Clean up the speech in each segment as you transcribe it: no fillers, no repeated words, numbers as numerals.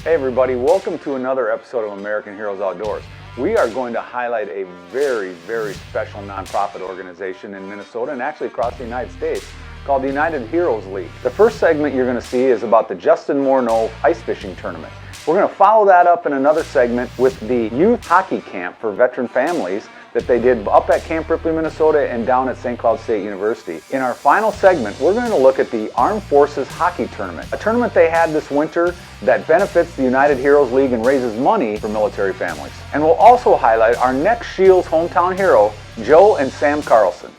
Hey everybody, welcome to another episode of American Heroes Outdoors. We are going to highlight a very, very special nonprofit organization in Minnesota and actually across the United States called the United Heroes League. The first segment you're going to see is about the Justin Morneau Ice Fishing Tournament. We're going to follow that up in another segment with the youth hockey camp for veteran families that they did up at Camp Ripley, Minnesota and down at St. Cloud State University. In our final segment, we're going to look at the Armed Forces Hockey Tournament, a tournament they had this winter that benefits the United Heroes League and raises money for military families. And we'll also highlight our next Scheels hometown hero, Joe and Sam Carlson.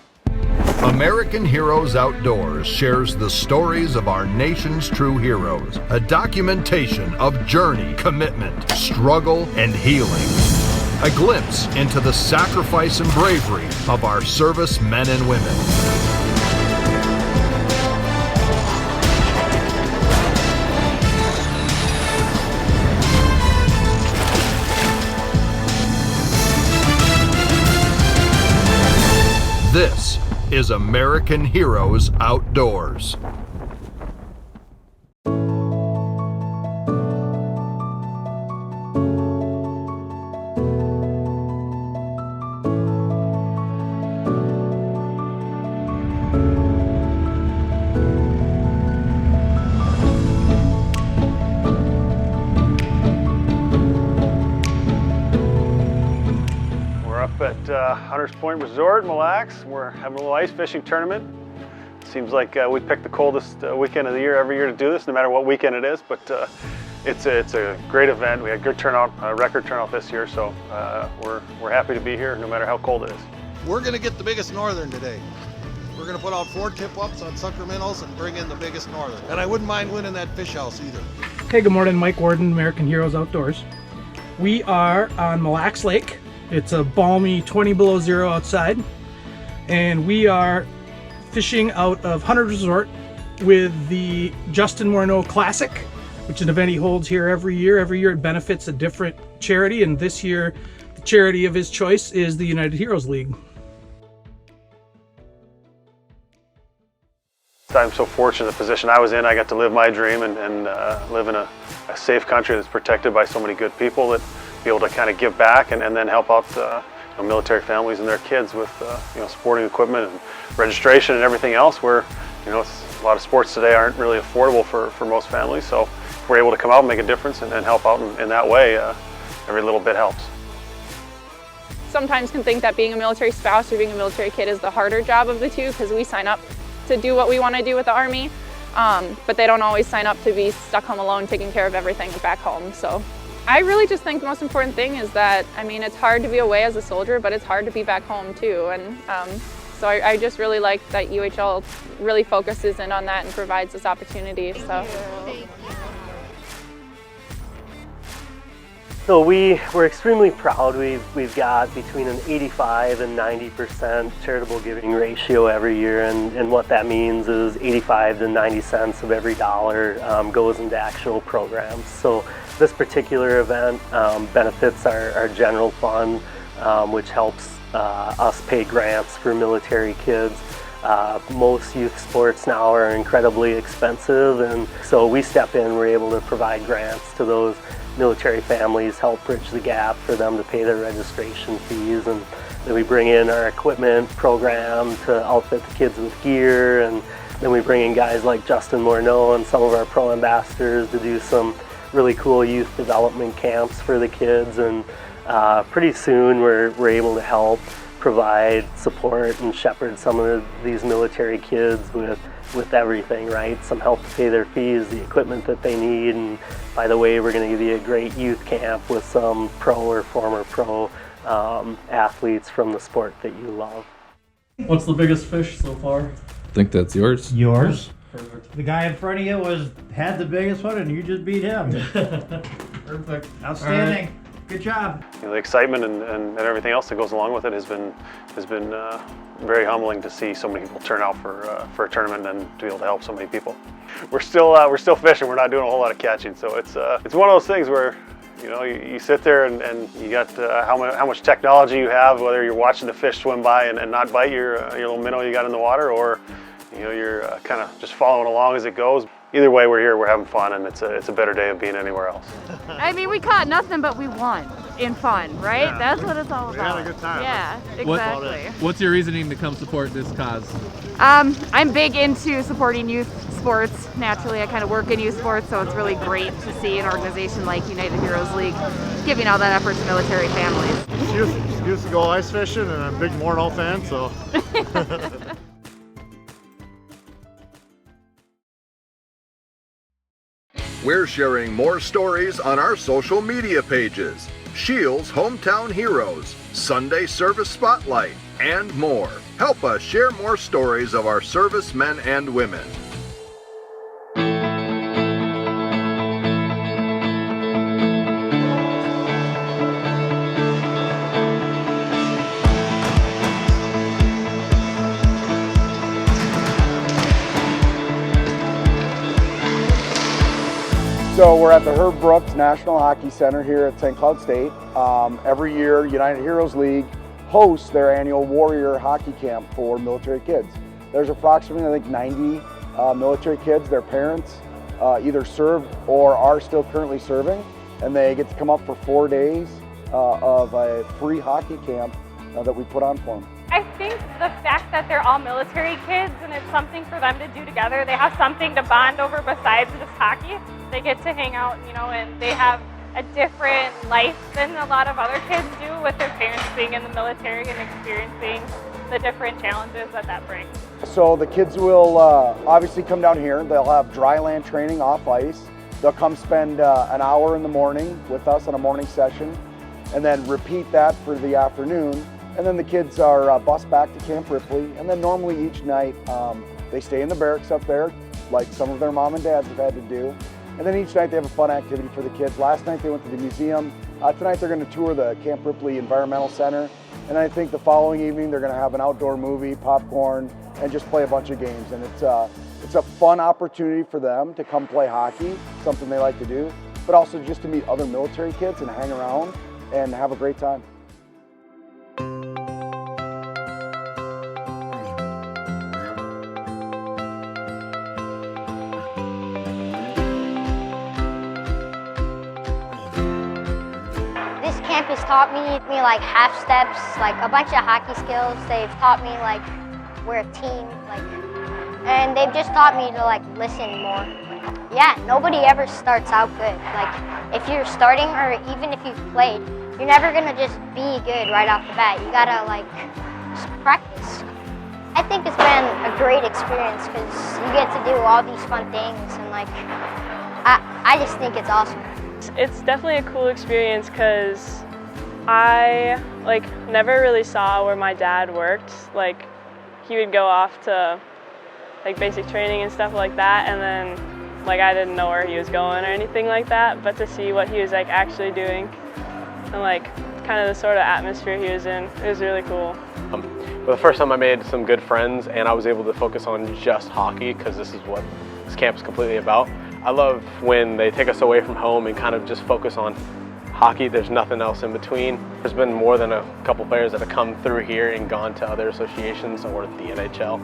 American Heroes Outdoors shares the stories of our nation's true heroes, a documentation of journey, commitment, struggle, and healing. A glimpse into the sacrifice and bravery of our service men and women. This is American Heroes Outdoors. At Hunters Point Resort, Mille Lacs. We're having a little ice fishing tournament. Seems like we pick the coldest weekend of the year every year to do this, no matter what weekend it is, but it's a great event. We had good turnout, record turnout this year, so we're happy to be here no matter how cold it is. We're going to get the biggest northern today. We're going to put out 4 tip-ups on sucker minnows and bring in the biggest northern. And I wouldn't mind winning that fish house either. Hey, good morning, Mike Warden, American Heroes Outdoors. We are on Mille Lacs Lake. It's a balmy 20 below zero outside, and we are fishing out of Hunters Resort with the Justin Morneau Classic, which is an event he holds here every year. Every year it benefits a different charity, and this year the charity of his choice is the United Heroes League. I'm so fortunate in the position I was in. I got to live my dream and live in a safe country that's protected by so many good people that be able to kind of give back and then help out military families and their kids with sporting equipment and registration and everything else where a lot of sports today aren't really affordable for most families, so if we're able to come out and make a difference and help out in that way, every little bit helps. Sometimes can think that being a military spouse or being a military kid is the harder job of the two because we sign up to do what we want to do with the Army, but they don't always sign up to be stuck home alone taking care of everything back home. So I really just think the most important thing is that, it's hard to be away as a soldier, but it's hard to be back home too. And so I just really like that UHL really focuses in on that and provides this opportunity. So we're extremely proud. We've got between an 85 and 90% charitable giving ratio every year, and what that means is 85 to 90 cents of every dollar goes into actual programs. So this particular event benefits our general fund, which helps us pay grants for military kids. Most youth sports now are incredibly expensive, and so we step in, we're able to provide grants to those military families, help bridge the gap for them to pay their registration fees, and then we bring in our equipment program to outfit the kids with gear, and then we bring in guys like Justin Morneau and some of our pro ambassadors to do some really cool youth development camps for the kids, and pretty soon we're able to help provide support and shepherd some of these military kids with everything, right? Some help to pay their fees, the equipment that they need, and by the way, we're going to give you a great youth camp with some pro or former pro athletes from the sport that you love. What's the biggest fish so far? I think that's yours. Yours? Perfect. The guy in front of you had the biggest one and you just beat him. Perfect. Outstanding. Right. Good job. The excitement and everything else that goes along with it has been very humbling to see so many people turn out for a tournament and to be able to help so many people. We're still fishing. We're not doing a whole lot of catching, so it's one of those things where you sit there and you got how much technology you have, whether you're watching the fish swim by and not bite your little minnow you got in the water, or you know, you're kind of just following along as it goes. Either way, we're here, we're having fun, and it's a better day of being anywhere else. I mean, we caught nothing, but we won in fun, right? Yeah. That's what it's all about. We had a good time. Yeah, exactly. What's your reasoning to come support this cause? I'm big into supporting youth sports. Naturally, I kind of work in youth sports, so it's really great to see an organization like United Heroes League giving all that effort to military families. Used to go ice fishing, and I'm a big Morneau fan, so. We're sharing more stories on our social media pages. Scheels Hometown Heroes, Sunday Service Spotlight, and more. Help us share more stories of our servicemen and women. So we're at the Herb Brooks National Hockey Center here at St. Cloud State. Every year, United Heroes League hosts their annual Warrior Hockey Camp for military kids. There's approximately, I think, 90 military kids. Their parents either served or are still currently serving, and they get to come up for 4 days of a free hockey camp that we put on for them. I think the fact that they're all military kids and it's something for them to do together, they have something to bond over besides just hockey. They get to hang out, you know, and they have a different life than a lot of other kids do with their parents being in the military and experiencing the different challenges that brings. So the kids will obviously come down here. They'll have dry land training off ice. They'll come spend an hour in the morning with us on a morning session and then repeat that for the afternoon. And then the kids are bused back to Camp Ripley, and then normally each night they stay in the barracks up there, like some of their mom and dads have had to do. And then each night they have a fun activity for the kids. Last night they went to the museum. Tonight they're going to tour the Camp Ripley Environmental Center. And I think the following evening they're going to have an outdoor movie, popcorn, and just play a bunch of games. And it's a fun opportunity for them to come play hockey, something they like to do, but also just to meet other military kids and hang around and have a great time. Camp has taught me like half steps, like a bunch of hockey skills. They've taught me like we're a team, and they've just taught me to like listen more. Yeah, nobody ever starts out good. Like if you're starting or even if you've played, you're never gonna just be good right off the bat. You gotta like practice. I think it's been a great experience because you get to do all these fun things, and like I just think it's awesome. It's definitely a cool experience because I never really saw where my dad worked. Like he would go off to like basic training and stuff like that, and then like I didn't know where he was going or anything like that, but to see what he was like actually doing and like kind of the sort of atmosphere he was in, it was really cool. For the first time I made some good friends and I was able to focus on just hockey because this is what this camp is completely about. I love when they take us away from home and kind of just focus on hockey. There's nothing else in between. There's been more than a couple players that have come through here and gone to other associations or the NHL.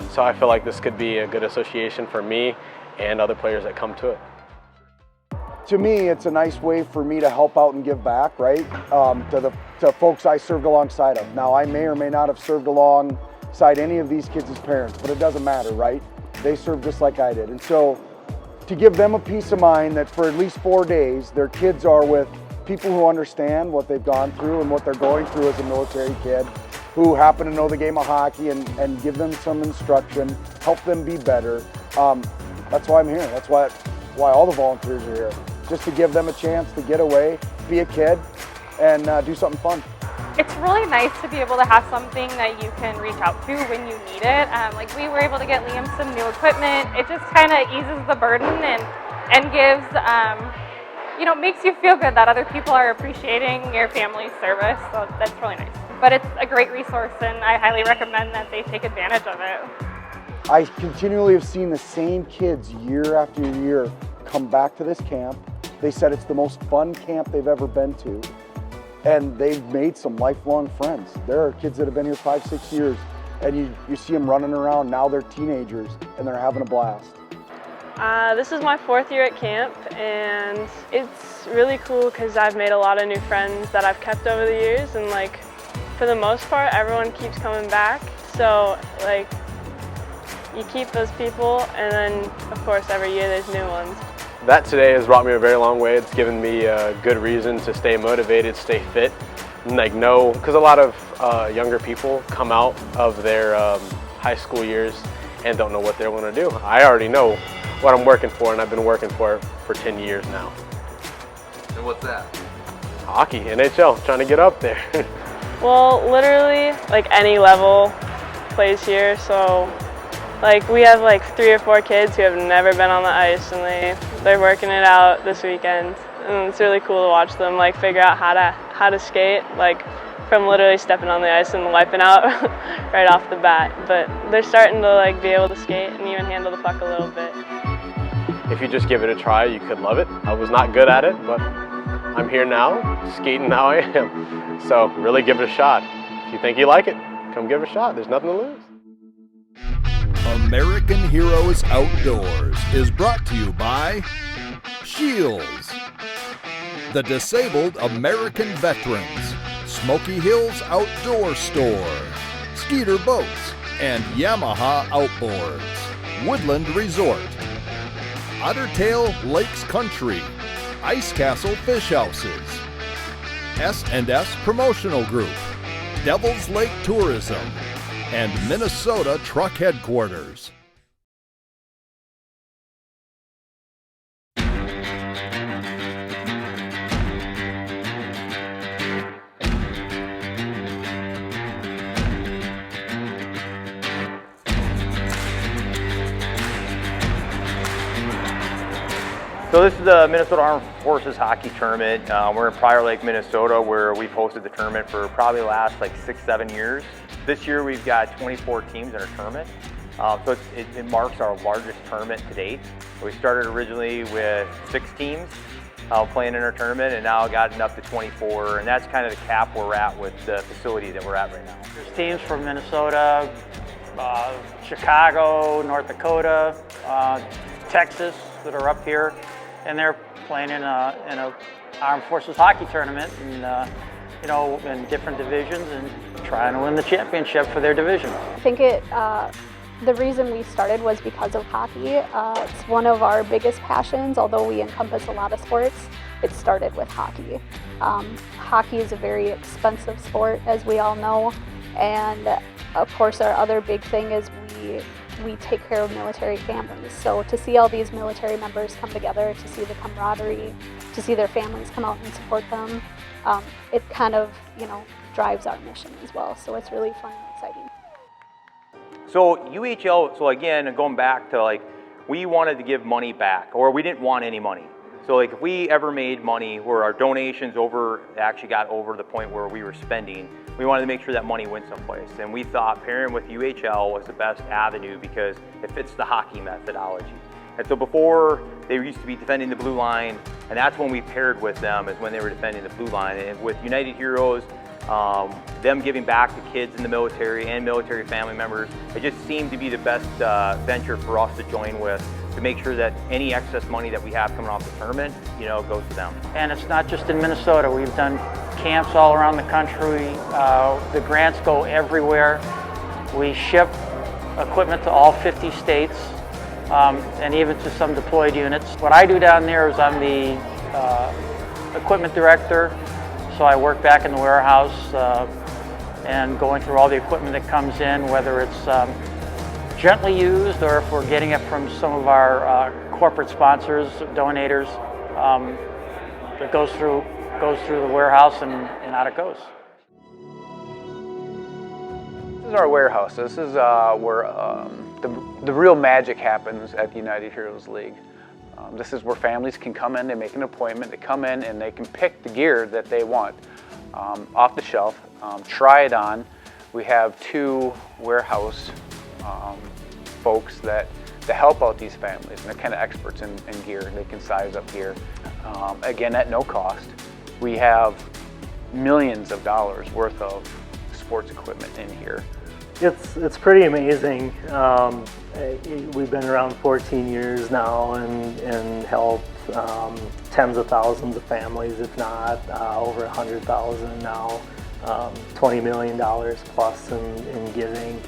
So I feel like this could be a good association for me and other players that come to it. To me, it's a nice way for me to help out and give back, right, to folks I served alongside of. Now, I may or may not have served alongside any of these kids as parents, but it doesn't matter, right? They served just like I did. And so to give them a peace of mind that for at least 4 days, their kids are with people who understand what they've gone through and what they're going through as a military kid, who happen to know the game of hockey and give them some instruction, help them be better. That's why I'm here. That's why all the volunteers are here, just to give them a chance to get away, be a kid, and do something fun. It's really nice to be able to have something that you can reach out to when you need it. Like we were able to get Liam some new equipment. It just kind of eases the burden and gives, makes you feel good that other people are appreciating your family's service. So that's really nice. But it's a great resource and I highly recommend that they take advantage of it. I continually have seen the same kids year after year come back to this camp. They said it's the most fun camp they've ever been to. And they've made some lifelong friends. There are kids that have been here 5, 6 years and you see them running around. Now they're teenagers and they're having a blast. This is my 4th year at camp, and it's really cool because I've made a lot of new friends that I've kept over the years, and like for the most part everyone keeps coming back, so like you keep those people, and then of course every year there's new ones. That today has brought me a very long way. It's given me a good reason to stay motivated, stay fit, and like know, because a lot of younger people come out of their high school years and don't know what they want to do. I already know what I'm working for, and I've been working for 10 years now. And what's that? Hockey, NHL, trying to get up there. Well, literally like any level plays here, so like we have like 3 or 4 kids who have never been on the ice, and they're working it out this weekend, and it's really cool to watch them like figure out how to skate, like from literally stepping on the ice and wiping out right off the bat. But they're starting to like be able to skate and even handle the puck a little bit. If you just give it a try, you could love it. I was not good at it, but I'm here now, skating how I am. So really give it a shot. If you think you like it, come give it a shot. There's nothing to lose. American Heroes Outdoors is brought to you by Scheels, the Disabled American Veterans, Smoky Hills Outdoor Store, Skeeter Boats, and Yamaha Outboards, Woodland Resort, Ottertail Lakes Country, Ice Castle Fish Houses, S&S Promotional Group, Devil's Lake Tourism, and Minnesota Truck Headquarters. So this is the Minnesota Armed Forces Hockey Tournament. We're in Prior Lake, Minnesota, where we've hosted the tournament for probably the last like 6-7 years. This year we've got 24 teams in our tournament. So it marks our largest tournament to date. We started originally with 6 teams playing in our tournament, and now gotten up to 24, and that's kind of the cap we're at with the facility that we're at right now. There's teams from Minnesota, Chicago, North Dakota, Texas that are up here, and they're playing in a Armed Forces hockey tournament, and you know, in different divisions, and trying to win the championship for their division. I think the reason we started was because of hockey. It's one of our biggest passions, although we encompass a lot of sports. It started with hockey. Hockey is a very expensive sport, as we all know, and of course our other big thing is we take care of military families. So to see all these military members come together, to see the camaraderie, to see their families come out and support them, it kind of, you know, drives our mission as well. So it's really fun and exciting. So UHL, so again, going back to like, we wanted to give money back, or we didn't want any money. So like if we ever made money where our donations actually got over the point where we were spending, we wanted to make sure that money went someplace. And we thought pairing with UHL was the best avenue because it fits the hockey methodology. And so before, they used to be defending the blue line, and that's when we paired with them, is when they were defending the blue line. And with United Heroes, them giving back to kids in the military and military family members, it just seemed to be the best venture for us to join with, to make sure that any excess money that we have coming off the tournament, you know, goes to them. And it's not just in Minnesota. We've done camps all around the country. The grants go everywhere. We ship equipment to all 50 states, and even to some deployed units. What I do down there is I'm the equipment director, so I work back in the warehouse and going through all the equipment that comes in, whether it's gently used or if we're getting it from some of our corporate sponsors, donators, that goes through the warehouse and out it goes. This is our warehouse. This is where the real magic happens at the United Heroes League. This is where families can come in, they make an appointment, they come in and they can pick the gear that they want off the shelf, try it on. We have 2 warehouse folks that help out these families, and they're kind of experts in gear. They can size up gear, again at no cost. We have millions of dollars worth of sports equipment in here. It's pretty amazing. We've been around 14 years now and helped tens of thousands of families, if not over 100,000 now, $20 million plus in giving.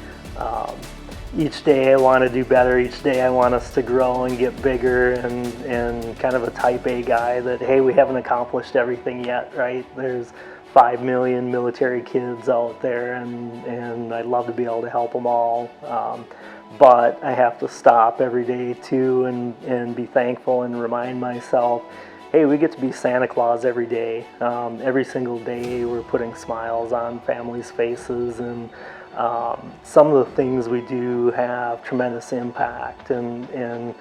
Each day I want to do better. Each day I want us to grow and get bigger, and kind of a type A guy that, hey, we haven't accomplished everything yet, right? There's 5 million military kids out there, and I'd love to be able to help them all. But I have to stop every day too and be thankful and remind myself, hey, we get to be Santa Claus every day. Every single day we're putting smiles on families' faces, and some of the things we do have tremendous impact. And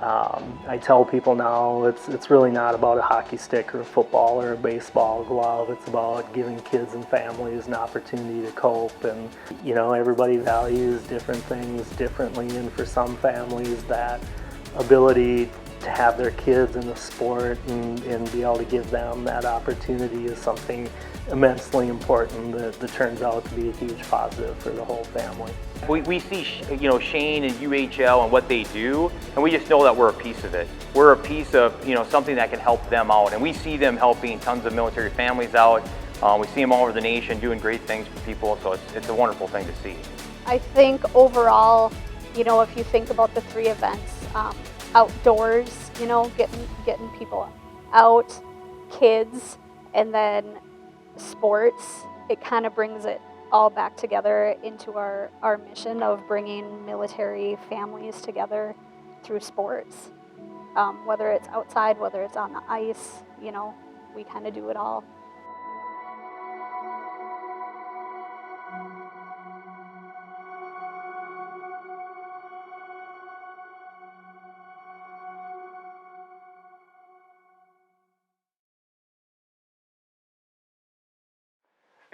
I tell people now it's really not about a hockey stick or a football or a baseball glove. It's about giving kids and families an opportunity to cope. And you know, everybody values different things differently, and for some families that ability to have their kids in the sport and be able to give them that opportunity is something immensely important that turns out to be a huge positive for the whole family. We see, you know, Shane and UHL and what they do, and we just know that we're a piece of it. We're a piece of, you know, something that can help them out, and we see them helping tons of military families out. We see them all over the nation doing great things for people, so it's a wonderful thing to see. I think overall, you know, if you think about the three events, outdoors, you know, getting people out, kids, and then sports, it kind of brings it all back together into our mission of bringing military families together through sports. Whether it's outside, whether it's on the ice, you know, we kind of do it all.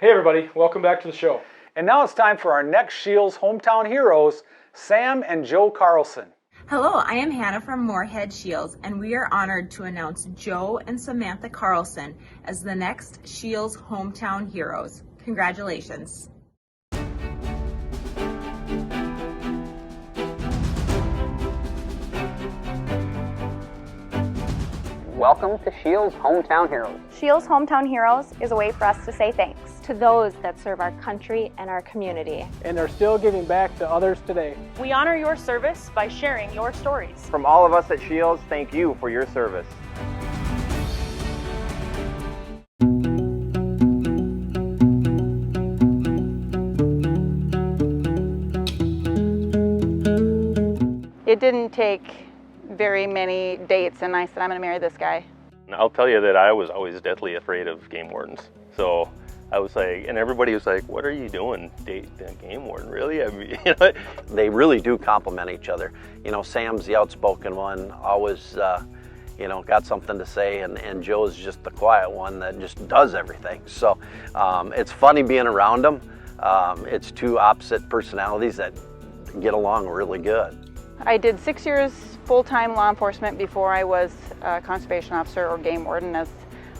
Hey everybody, welcome back to the show. And now it's time for our next Scheels hometown heroes, Sam and Joe Carlson. Hello, I am Hannah from Moorhead Scheels, and we are honored to announce Joe and Samantha Carlson as the next Scheels hometown heroes. Congratulations. Welcome to Scheels Hometown Heroes. Scheels Hometown Heroes is a way for us to say thanks to those that serve our country and our community, and are still giving back to others today. We honor your service by sharing your stories. From all of us at Scheels, thank you for your service. It didn't take very many dates, and I said, I'm going to marry this guy. I'll tell you that I was always deathly afraid of game wardens. So I was like, and everybody was like, what are you doing, dating a game warden, really? I mean, you know, They really do complement each other. You know, Sam's the outspoken one, always, you know, got something to say, and Joe's just the quiet one that just does everything. So it's funny being around them. It's two opposite personalities that get along really good. I did 6 years full-time law enforcement before I was a conservation officer, or game warden, as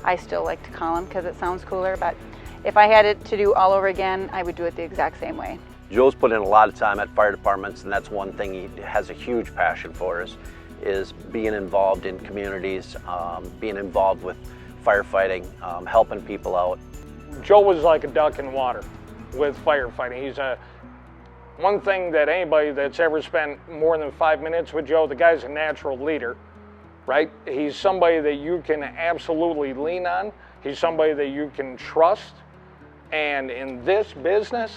I still like to call them because it sounds cooler. But if I had it to do all over again, I would do it the exact same way. Joe's put in a lot of time at fire departments, and that's one thing he has a huge passion for, is being involved in communities, being involved with firefighting, helping people out. Joe was like a duck in water with firefighting. He's one thing that anybody that's ever spent more than 5 minutes with Joe, the guy's a natural leader, right? He's somebody that you can absolutely lean on. He's somebody that you can trust. And in this business,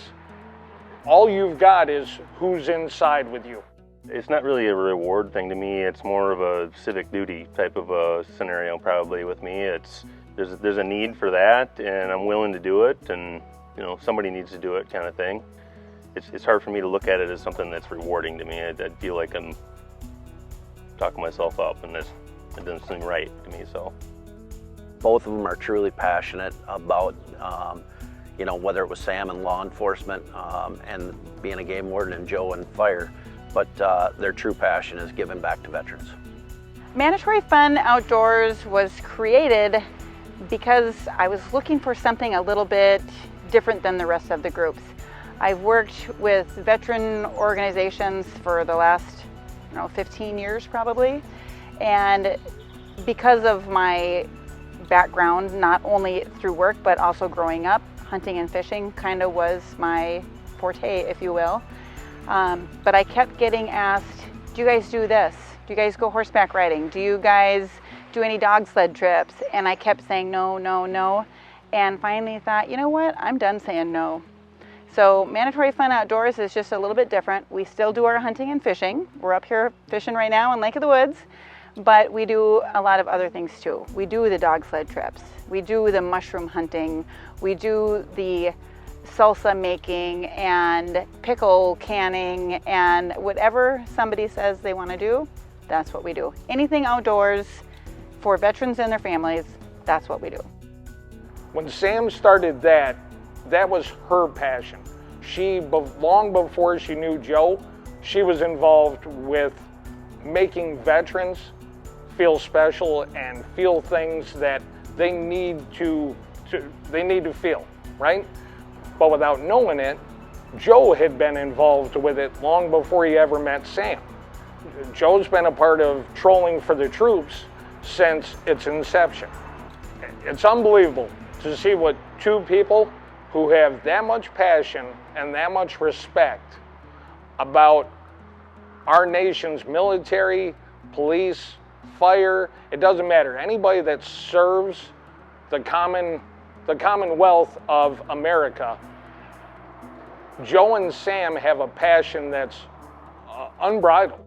all you've got is who's inside with you. it's not really a reward thing to me. It's more of a civic duty type of a scenario probably with me. There's a need for that, and I'm willing to do it, and you know, somebody needs to do it kind of thing. It's hard for me to look at it as something that's rewarding to me. I feel like I'm talking myself up, and it doesn't seem right to me. So both of them are truly passionate about you know, whether it was Sam in law enforcement and being a game warden, and Joe in fire, but their true passion is giving back to veterans. Mandatory Fun Outdoors was created because I was looking for something a little bit different than the rest of the groups. I've worked with veteran organizations for the last 15 years probably, and because of my background, not only through work but also growing up, hunting and fishing kind of was my forte, if you will. But I kept getting asked, do you guys do this? Do you guys go horseback riding? Do you guys do any dog sled trips? And I kept saying no, no, no. And finally thought, you know what? I'm done saying no. So Mandatory Fun Outdoors is just a little bit different. We still do our hunting and fishing. We're up here fishing right now in Lake of the Woods, but we do a lot of other things too. We do the dog sled trips. We do the mushroom hunting. We do the salsa making and pickle canning, and whatever somebody says they want to do, that's what we do. Anything outdoors for veterans and their families, that's what we do. When Sam started that was her passion. Long before she knew Joe, she was involved with making veterans feel special and feel things that they need to feel, right? But without knowing it, Joe had been involved with it long before he ever met Sam. Joe's been a part of Trolling for the Troops since its inception. It's unbelievable to see what two people who have that much passion and that much respect about our nation's military, police, fire, it doesn't matter. Anybody that serves the Commonwealth of America, Joe and Sam have a passion that's unbridled.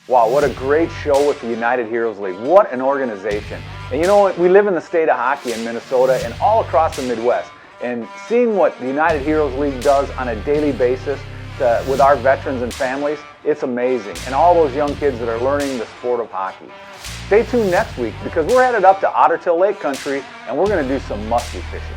Wow, what a great show with the United Heroes League. What an organization. And you know what, we live in the state of hockey in Minnesota and all across the Midwest. And seeing what the United Heroes League does on a daily basis with our veterans and families, it's amazing. And all those young kids that are learning the sport of hockey. Stay tuned next week because we're headed up to Otter Tail Lake Country and we're going to do some muskie fishing.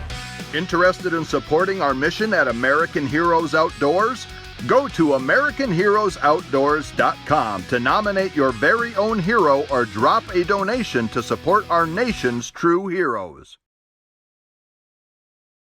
Interested in supporting our mission at American Heroes Outdoors? Go to AmericanHeroesOutdoors.com to nominate your very own hero or drop a donation to support our nation's true heroes.